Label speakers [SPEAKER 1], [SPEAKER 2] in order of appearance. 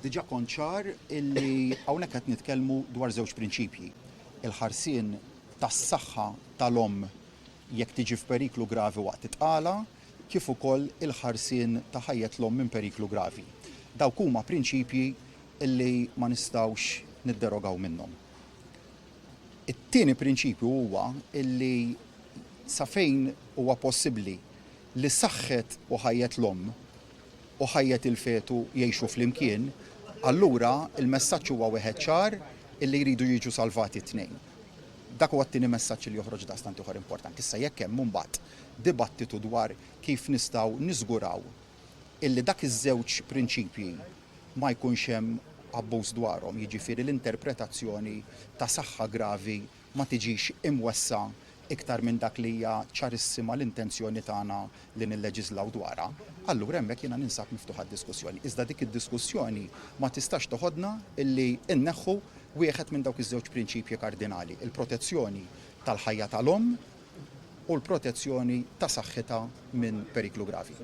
[SPEAKER 1] Diġà kont ċar illi hawnhekk qed nitkellmu dwar żewġ prinċipji. Il-ħarsien tas-saħħa tal-omm jekk tiġi f'periklu gravi waqt it-tqala, kif ukoll il-ħarsien ta' ħajjet l-omm minn periklu gravi. Dawk huma prinċipji illi ma nistgħux nidderogaw minnhom. It-tieni prinċipju huwa illi sa fejn huwa possibbli li saħħet u ħajjet l-omm u ħajjet il-fetu jgħixu flimkien, allura il-messaġġ huwa wieħed ċar illi jridu jiġu salvati t-tnejn. Dak huwa t-tieni messaġġ li joħroġ daqstant ieħor importanti. Issa jekk hemm mbagħad dibattitu dwar kif nistgħu niżguraw illi dak iż-żewġ prinċipji ma jkunx hemm abbuż dwarhom, jiġifieri l-interpretazzjoni ta' saħħa gravi ma tiġix imwessa iktar minn dak li hija ċarissima l-intenzjoni tagħna li nilleġislaw dwarha, allura hemmhekk jiena ninsab miftuħa d-diskussjoni. Iżda dik id-diskussjoni ma tistax toħodna illi inneħħu wieħed minn dawk iż-żewġ prinċipji kardinali, il-protezzjoni tal-ħajja tal-omm u l-protezzjoni ta' saħħitha minn periklu gravi.